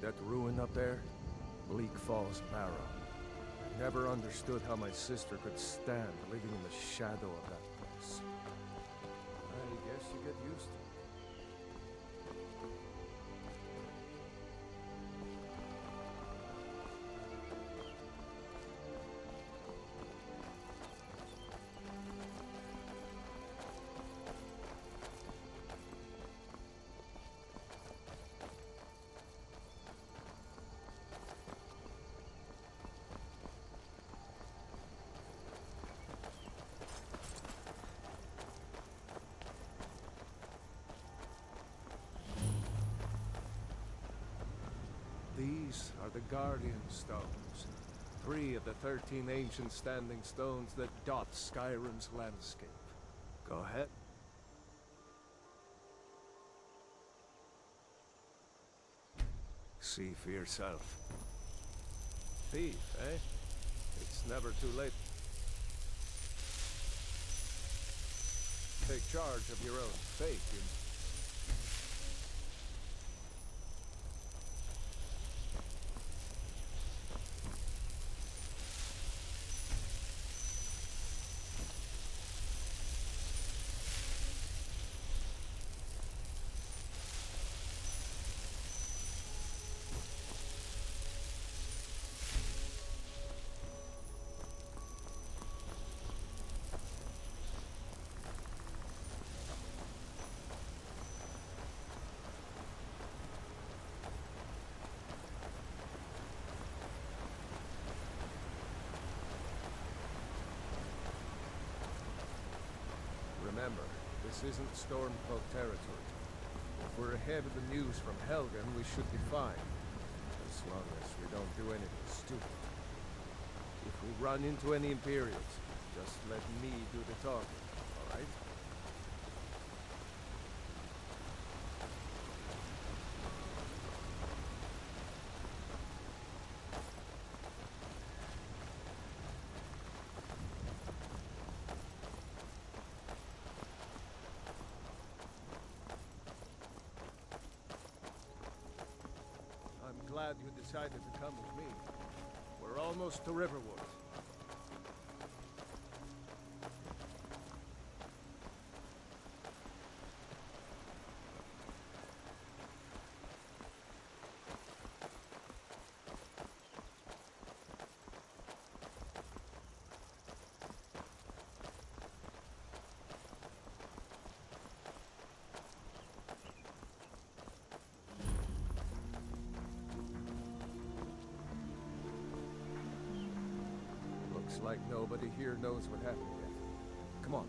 that ruin up there? Bleak Falls Barrow. I never understood how my sister could stand living in the shadow of that place. I guess you get used to it. These are the Guardian Stones, 3 of the 13 ancient standing stones that dot Skyrim's landscape. Go ahead. See for yourself. Thief, eh? It's never too late. Take charge of your own fate, you know. Remember, this isn't Stormcloak territory. If we're ahead of the news from Helgen, we should be fine. As long as we don't do anything stupid. If we run into any Imperials, just let me do the talking, alright? I'm glad you decided to come with me. We're almost to Riverwood. Looks like nobody here knows what happened yet. Come on.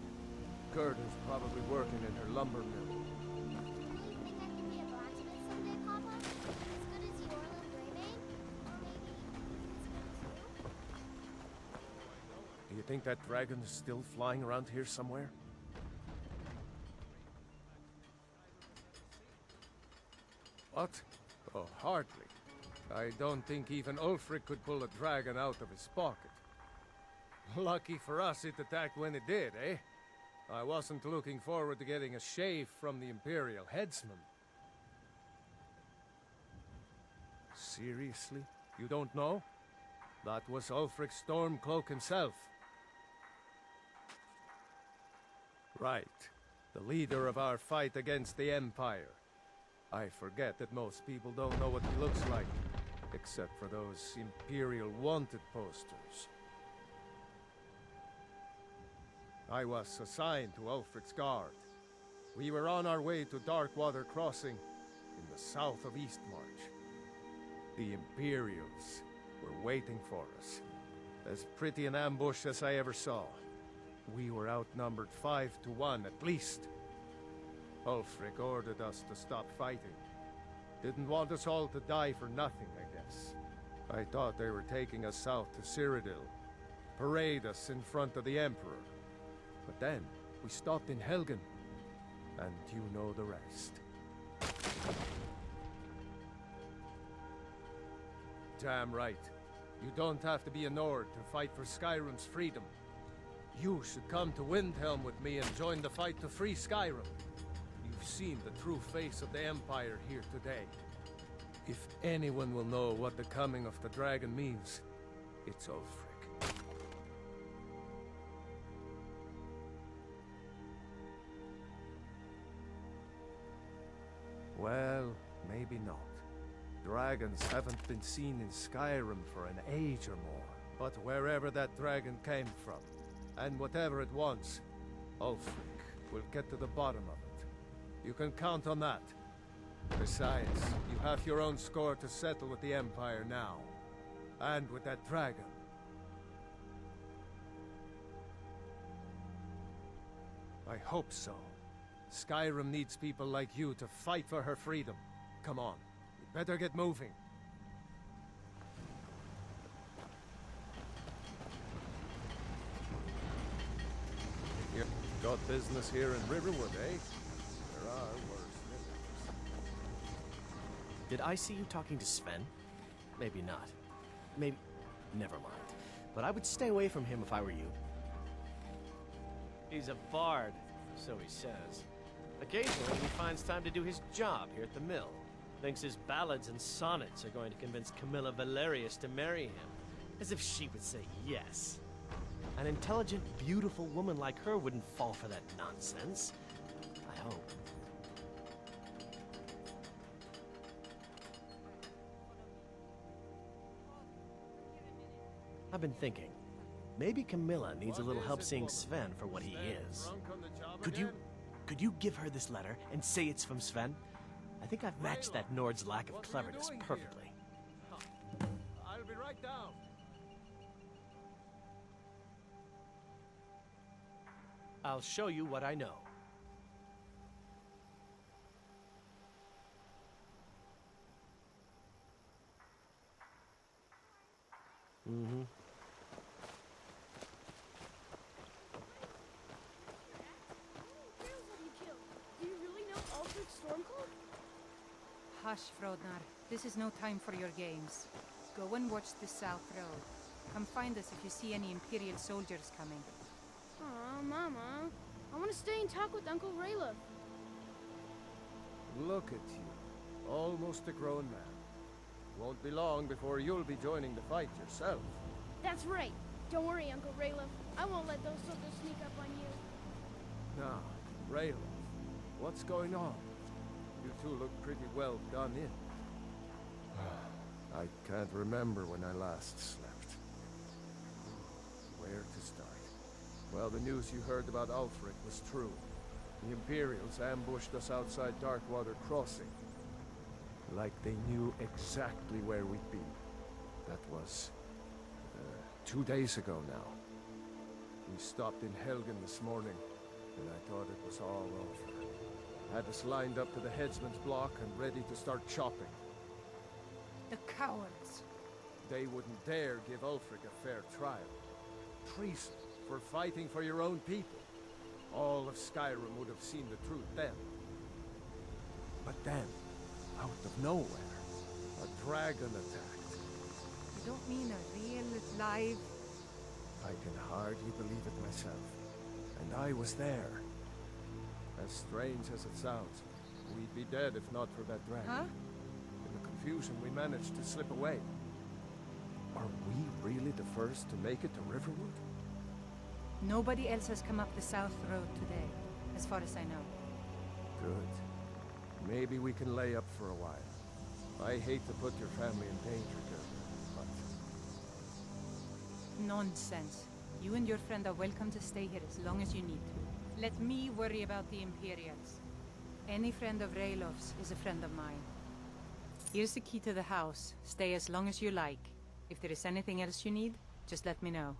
Gerda's probably working in her lumber mill. Do you think I can be a blacksmith someday, Papa? As good as you are lumbering? Or maybe as good as you? Do you think that dragon is still flying around here somewhere? What? Oh, hardly. I don't think even Ulfric could pull a dragon out of his pocket. Lucky for us it attacked when it did, eh? I wasn't looking forward to getting a shave from the Imperial headsman. Seriously? You don't know? That was Ulfric Stormcloak himself. Right. The leader of our fight against the Empire. I forget that most people don't know what he looks like, except for those Imperial wanted posters. I was assigned to Ulfric's guard. We were on our way to Darkwater Crossing, in the south of Eastmarch. The Imperials were waiting for us. As pretty an ambush as I ever saw. We were outnumbered 5 to 1 at least. Ulfric ordered us to stop fighting. Didn't want us all to die for nothing, I guess. I thought they were taking us south to Cyrodiil. Parade us in front of the Emperor. But then, we stopped in Helgen. And you know the rest. Damn right. You don't have to be a Nord to fight for Skyrim's freedom. You should come to Windhelm with me and join the fight to free Skyrim. You've seen the true face of the Empire here today. If anyone will know what the coming of the dragon means, it's Ulfric. Well, maybe not. Dragons haven't been seen in Skyrim for an age or more. But wherever that dragon came from, and whatever it wants, Ulfric will get to the bottom of it. You can count on that. Besides, you have your own score to settle with the Empire now. And with that dragon. I hope so. Skyrim needs people like you to fight for her freedom. Come on, we better get moving. You got business here in Riverwood, eh? There are worse villagers. Did I see you talking to Sven? Maybe not. Maybe... Never mind. But I would stay away from him if I were you. He's a bard, so he says. Occasionally he finds time to do his job here at the mill. Thinks his ballads and sonnets are going to convince Camilla Valerius to marry him. As if she would say yes. An intelligent, beautiful woman like her wouldn't fall for that nonsense. I hope. I've been thinking. Maybe Camilla needs a little help seeing Sven for what he is. Could you give her this letter and say it's from Sven? I think I've matched that Nord's lack of cleverness perfectly. I'll be right down. I'll show you what I know. Mm-hmm. Do you really know Ulfric's Stormcloak? Hush, Frodnar. This is no time for your games. Go and watch the South Road. Come find us if you see any Imperial soldiers coming. Aw, Mama. I want to stay and talk with Uncle Rayla. Look at you. Almost a grown man. Won't be long before you'll be joining the fight yourself. That's right. Don't worry, Uncle Rayla. I won't let those soldiers sneak up on you. Now, Rayla, what's going on? You two look pretty well done in. I can't remember when I last slept. Where to start? Well, the news you heard about Ulfric was true. The Imperials ambushed us outside Darkwater Crossing. Like they knew exactly where we'd be. That was... 2 days ago now. We stopped in Helgen this morning, and I thought it was all over. Had us lined up to the headsman's block and ready to start chopping. The cowards. They wouldn't dare give Ulfric a fair trial. Treason for fighting for your own people. All of Skyrim would have seen the truth then. But then, out of nowhere, a dragon attacked. You don't mean a real, live... I can hardly believe it myself. And I was there. As strange as it sounds, we'd be dead if not for that dragon. Huh? In the confusion, we managed to slip away. Are we really the first to make it to Riverwood? Nobody else has come up the South Road today, as far as I know. Good. Maybe we can lay up for a while. I hate to put your family in danger, girl, but... Nonsense. You and your friend are welcome to stay here as long as you need to. Let me worry about the Imperials. Any friend of Raylof's is a friend of mine. Here's the key to the house. Stay as long as you like. If there is anything else you need, just let me know.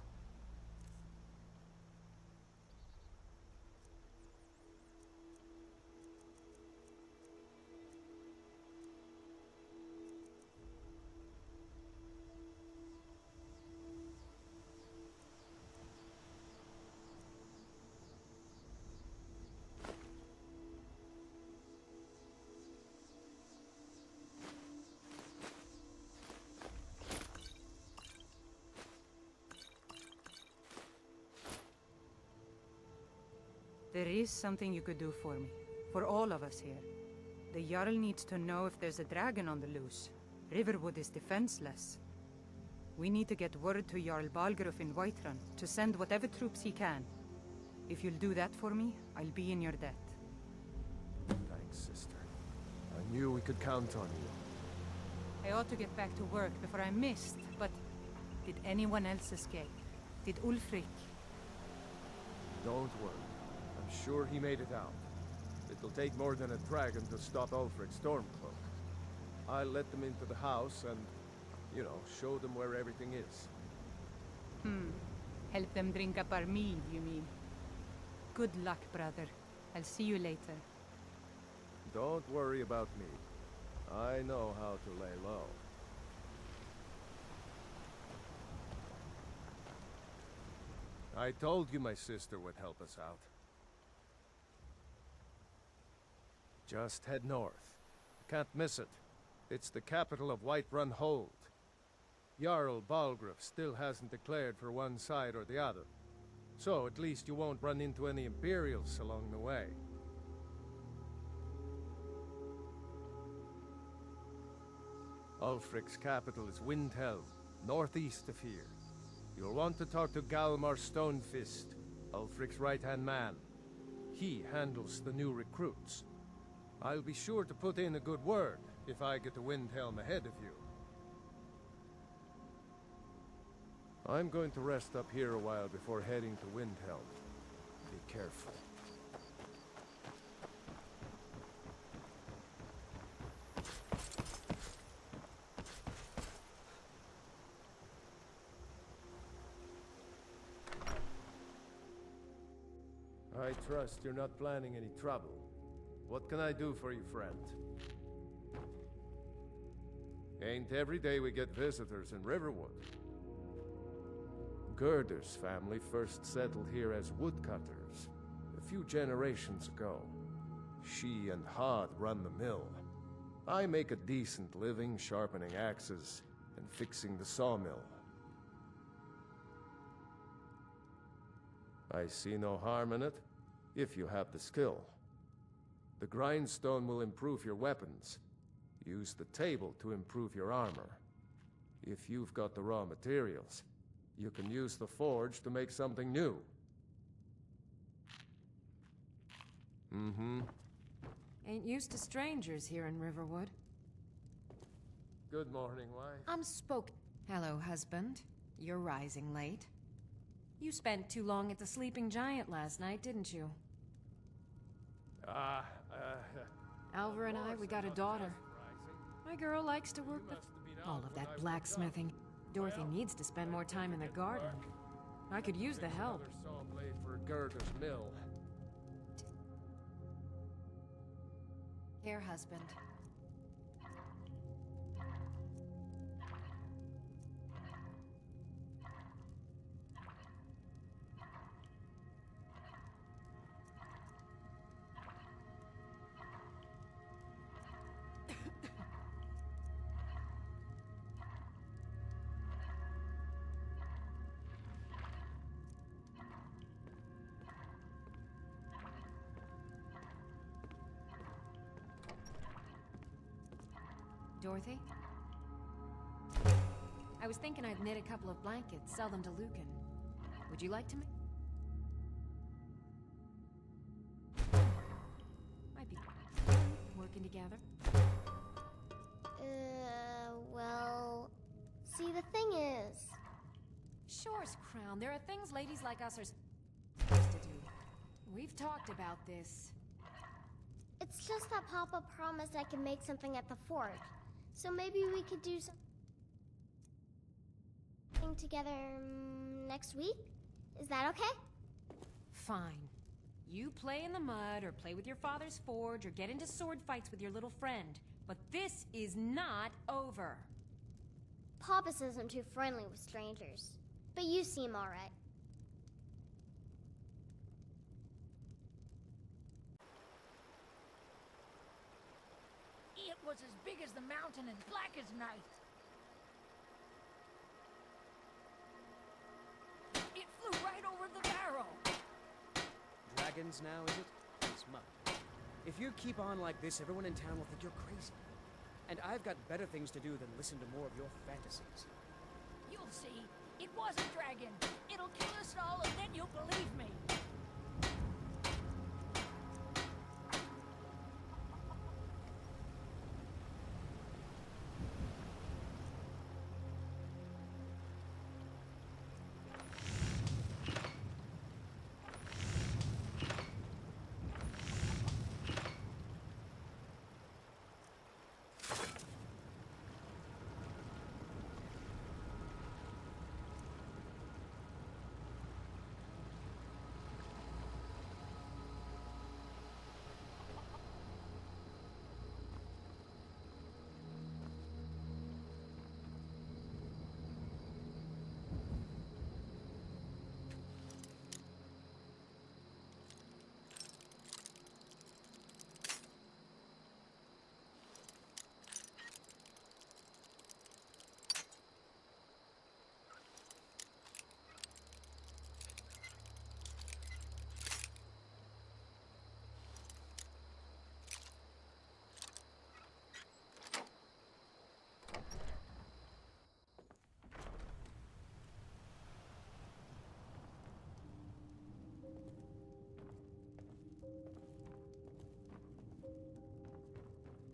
There is something you could do for me. For all of us here. The Jarl needs to know if there's a dragon on the loose. Riverwood is defenseless. We need to get word to Jarl Balgruuf in Whiterun to send whatever troops he can. If you'll do that for me, I'll be in your debt. Thanks, sister. I knew we could count on you. I ought to get back to work before I missed, but did anyone else escape? Did Ulfric? Don't worry. I'm sure he made it out. It'll take more than a dragon to stop Ulfric's Stormcloak. I'll let them into the house and, you know, show them where everything is. Help them drink up our mead, you mean? Good luck, brother. I'll see you later. Don't worry about me. I know how to lay low. I told you my sister would help us out. Just head north. Can't miss it. It's the capital of Whiterun Hold. Jarl Balgruuf still hasn't declared for one side or the other. So at least you won't run into any Imperials along the way. Ulfric's capital is Windhelm, northeast of here. You'll want to talk to Galmar Stonefist, Ulfric's right-hand man. He handles the new recruits. I'll be sure to put in a good word if I get to Windhelm ahead of you. I'm going to rest up here a while before heading to Windhelm. Be careful. I trust you're not planning any trouble. What can I do for you, friend? Ain't every day we get visitors in Riverwood. Gerder's family first settled here as woodcutters a few generations ago. She and Hod run the mill. I make a decent living sharpening axes and fixing the sawmill. I see no harm in it, if you have the skill. The grindstone will improve your weapons. Use the table to improve your armor. If you've got the raw materials, you can use the forge to make something new. Ain't used to strangers here in Riverwood. Good morning, wife. I'm spoke. Hello, husband. You're rising late. You spent too long at the Sleeping Giant last night, didn't you? Alvar and I, we got a daughter. My girl likes to work with all of that blacksmithing. Dorothy needs to spend more time in the garden. I could use the help. Another saw blade for Gerder's mill. Here, husband. Dorothy? I was thinking I'd knit a couple of blankets, sell them to Lucan. Would you like to make... Might be working together. Well... See, the thing is... Shore's Crown, there are things ladies like us are supposed to do. We've talked about this. It's just that Papa promised I could make something at the forge. So maybe we could do something together next week? Is that okay? Fine. You play in the mud, or play with your father's forge, or get into sword fights with your little friend. But this is not over. Papa says I'm too friendly with strangers. But you seem alright. It was as big as the mountain and black as night. It flew right over the barrow. Dragons now, is it? It's mud. If you keep on like this, everyone in town will think you're crazy. And I've got better things to do than listen to more of your fantasies. You'll see. It was a dragon. It'll kill us all, and then you'll believe me.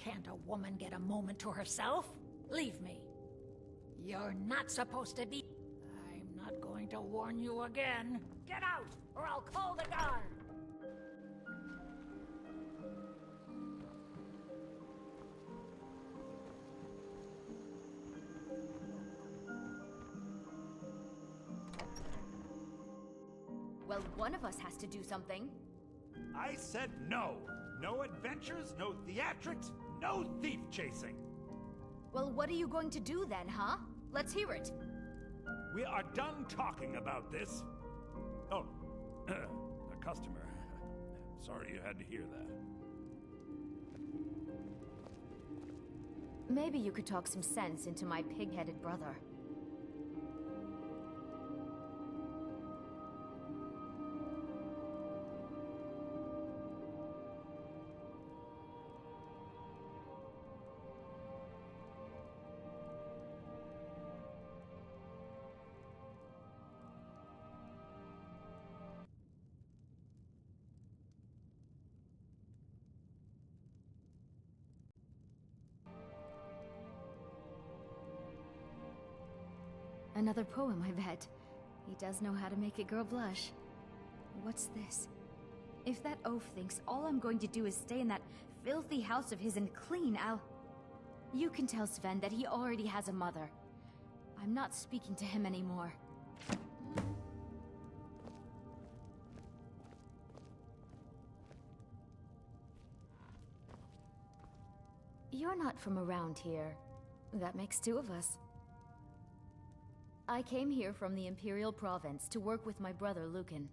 Can't a woman get a moment to herself? Leave me. You're not supposed to be... I'm not going to warn you again. Get out, or I'll call the guard. Well, one of us has to do something. I said no. No adventures, no theatrics, no thief chasing. Well, what are you going to do then, huh? Let's hear it. We are done talking about this. Oh, a customer. Sorry you had to hear that. Maybe you could talk some sense into my pig-headed brother. Another poem, I bet. He does know how to make a girl blush. What's this? If that oaf thinks all I'm going to do is stay in that filthy house of his and clean, You can tell Sven that he already has a mother. I'm not speaking to him anymore. You're not from around here. That makes two of us. I came here from the Imperial Province to work with my brother Lucan.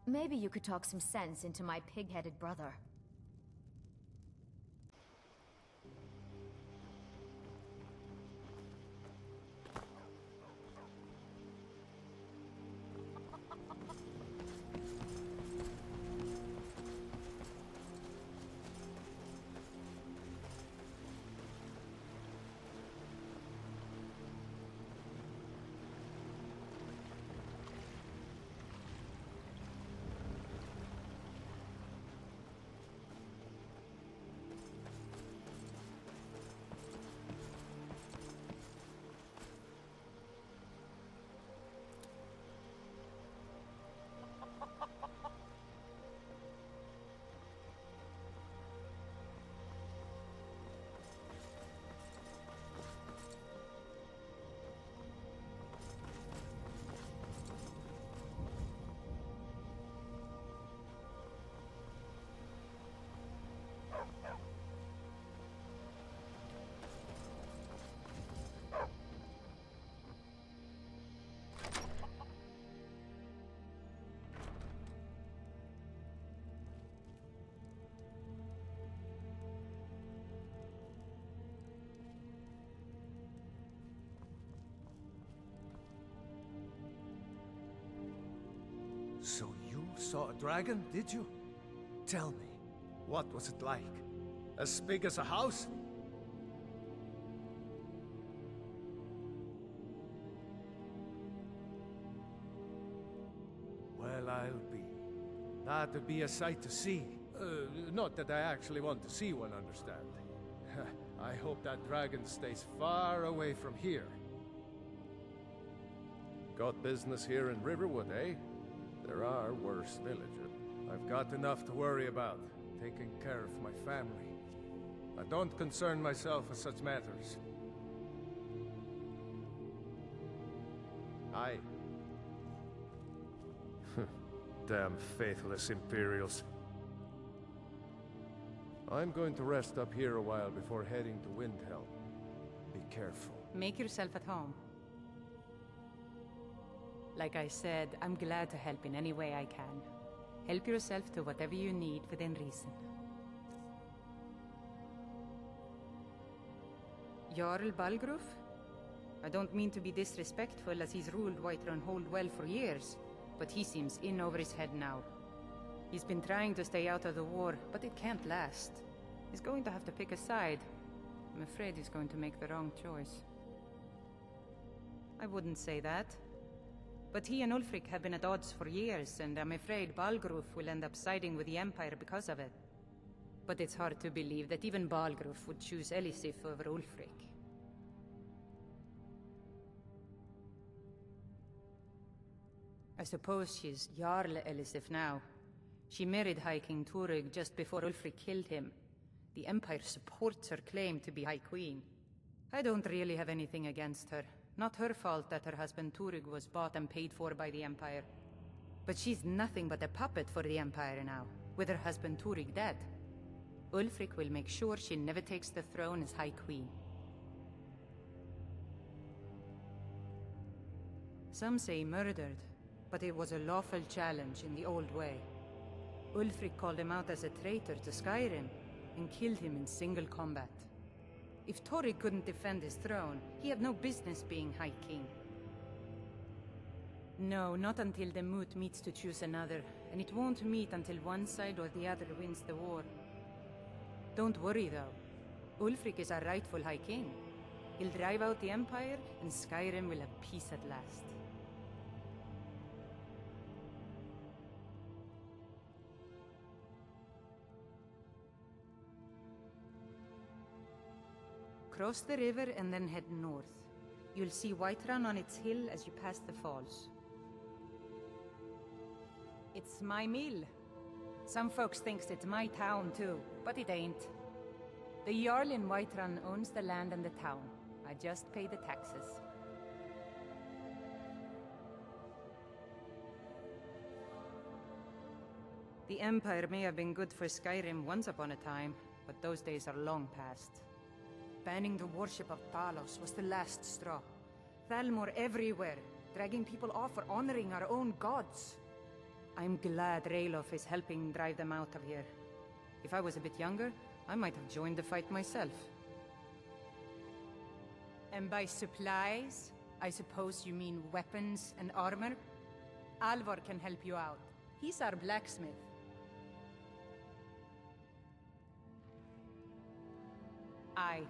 Maybe you could talk some sense into my pig-headed brother. So you saw a dragon, did you? Tell me, what was it like? As big as a house? I'll be. That'd be a sight to see. Not that I actually want to see one, understand. I hope that dragon stays far away from here. Got business here in Riverwood, eh? There are worse villages. I've got enough to worry about, taking care of my family. I don't concern myself with such matters. Aye. Damn faithless Imperials. I'm going to rest up here a while before heading to Windhelm. Be careful. Make yourself at home. Like I said, I'm glad to help in any way I can. Help yourself to whatever you need within reason. Jarl Balgruf? I don't mean to be disrespectful as he's ruled Whiterun Hold well for years, but he seems in over his head now. He's been trying to stay out of the war, but it can't last. He's going to have to pick a side. I'm afraid he's going to make the wrong choice. I wouldn't say that. But he and Ulfric have been at odds for years, and I'm afraid Balgruf will end up siding with the Empire because of it. But it's hard to believe that even Balgruf would choose Elisif over Ulfric. I suppose she's Jarl Elisif now. She married High King Turig just before Ulfric killed him. The Empire supports her claim to be High Queen. I don't really have anything against her. Not her fault that her husband Turig was bought and paid for by the Empire. But she's nothing but a puppet for the Empire now, with her husband Turig dead. Ulfric will make sure she never takes the throne as High Queen. Some say murdered, but it was a lawful challenge in the old way. Ulfric called him out as a traitor to Skyrim, and killed him in single combat. If Turig couldn't defend his throne, he had no business being High King. No, not until the moot meets to choose another, and it won't meet until one side or the other wins the war. Don't worry though. Ulfric is our rightful High King. He'll drive out the Empire, and Skyrim will have peace at last. Cross the river and then head north. You'll see Whiterun on its hill as you pass the falls. It's my mill. Some folks thinks it's my town too, but it ain't. The Jarl in Whiterun owns the land and the town. I just pay the taxes. The Empire may have been good for Skyrim once upon a time, but those days are long past. Banning the worship of Talos was the last straw. Thalmor everywhere, dragging people off for honoring our own gods. I'm glad Ralof is helping drive them out of here. If I was a bit younger, I might have joined the fight myself. And by supplies, I suppose you mean weapons and armor? Alvor can help you out. He's our blacksmith. Aye.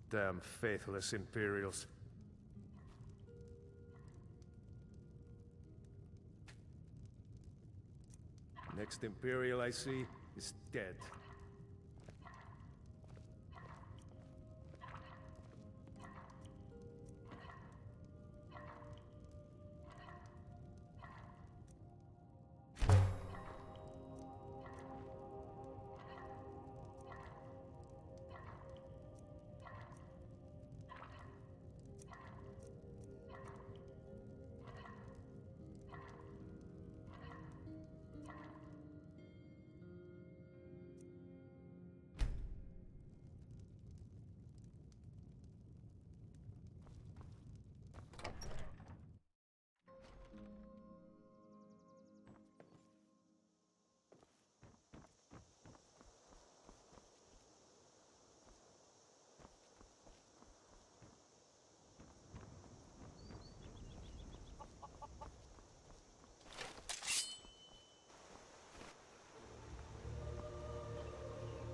Damn faithless Imperials. Next Imperial I see is dead.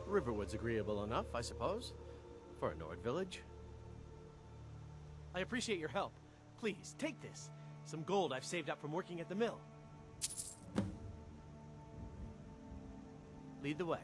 Riverwood's agreeable enough, I suppose, for a Nord village. I appreciate your help. Please, take this. Some gold I've saved up from working at the mill. Lead the way.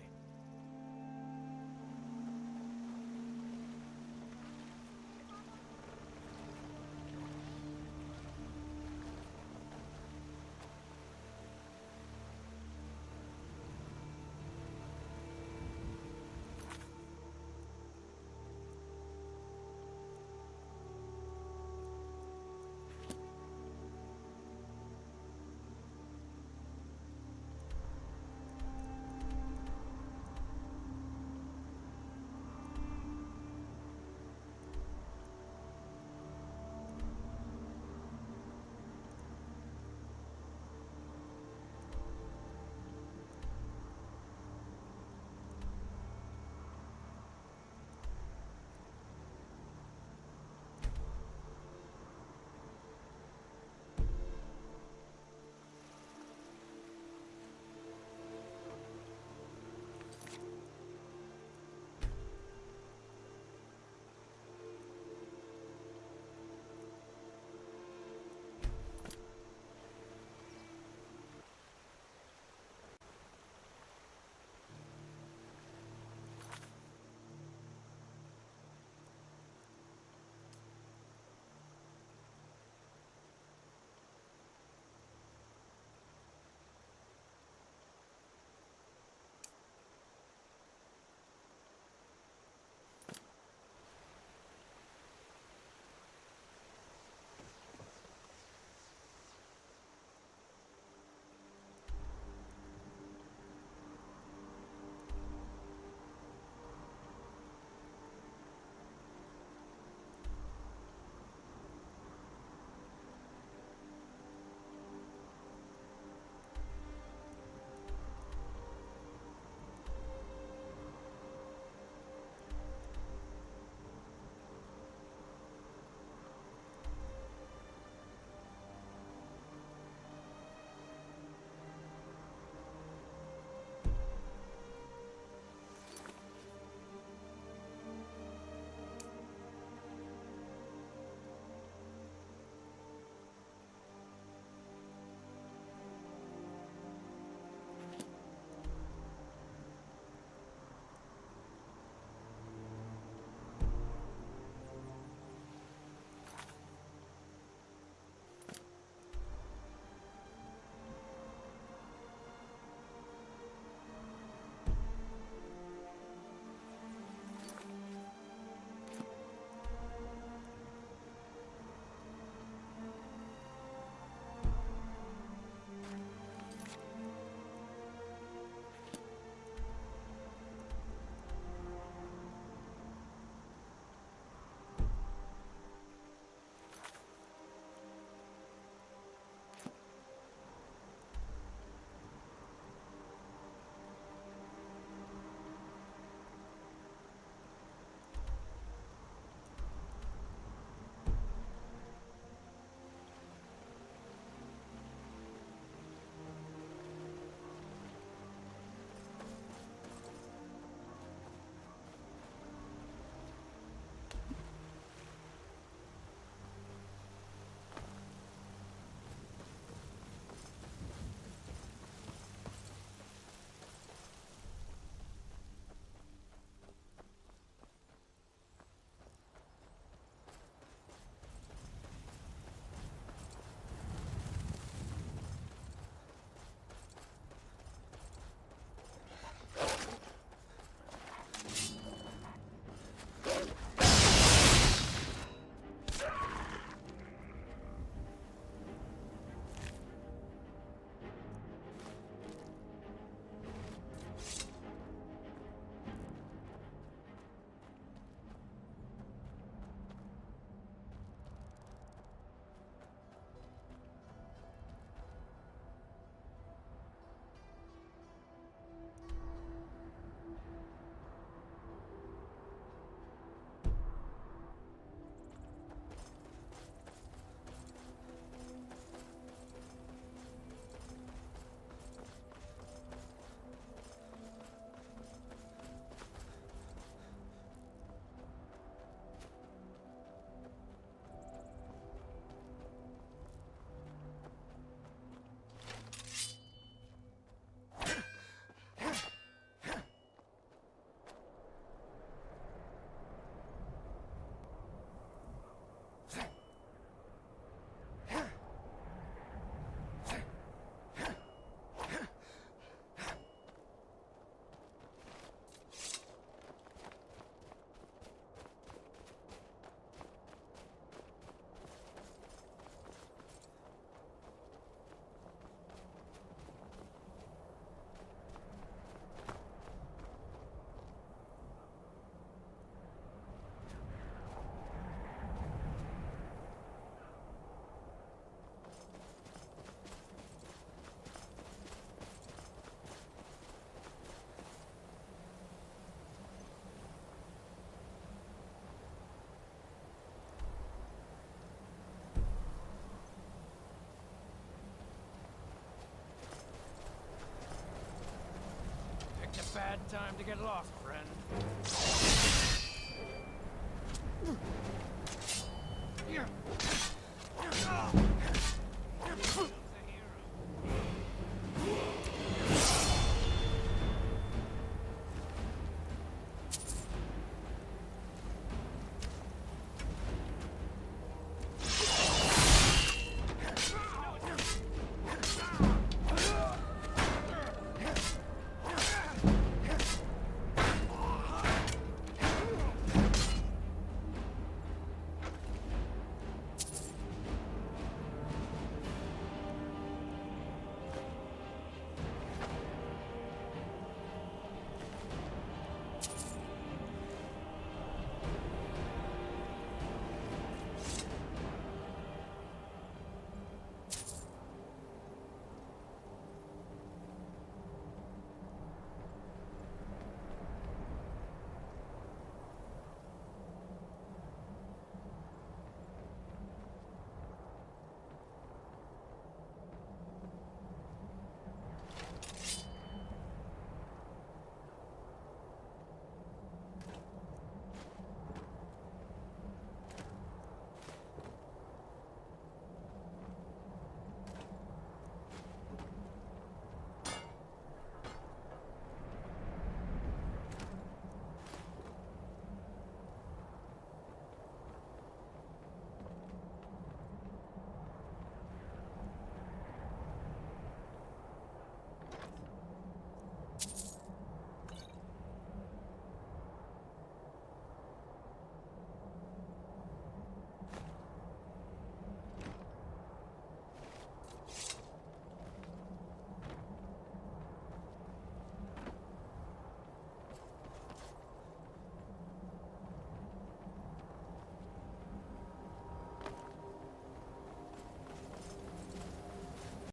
bad time to get lost, friend.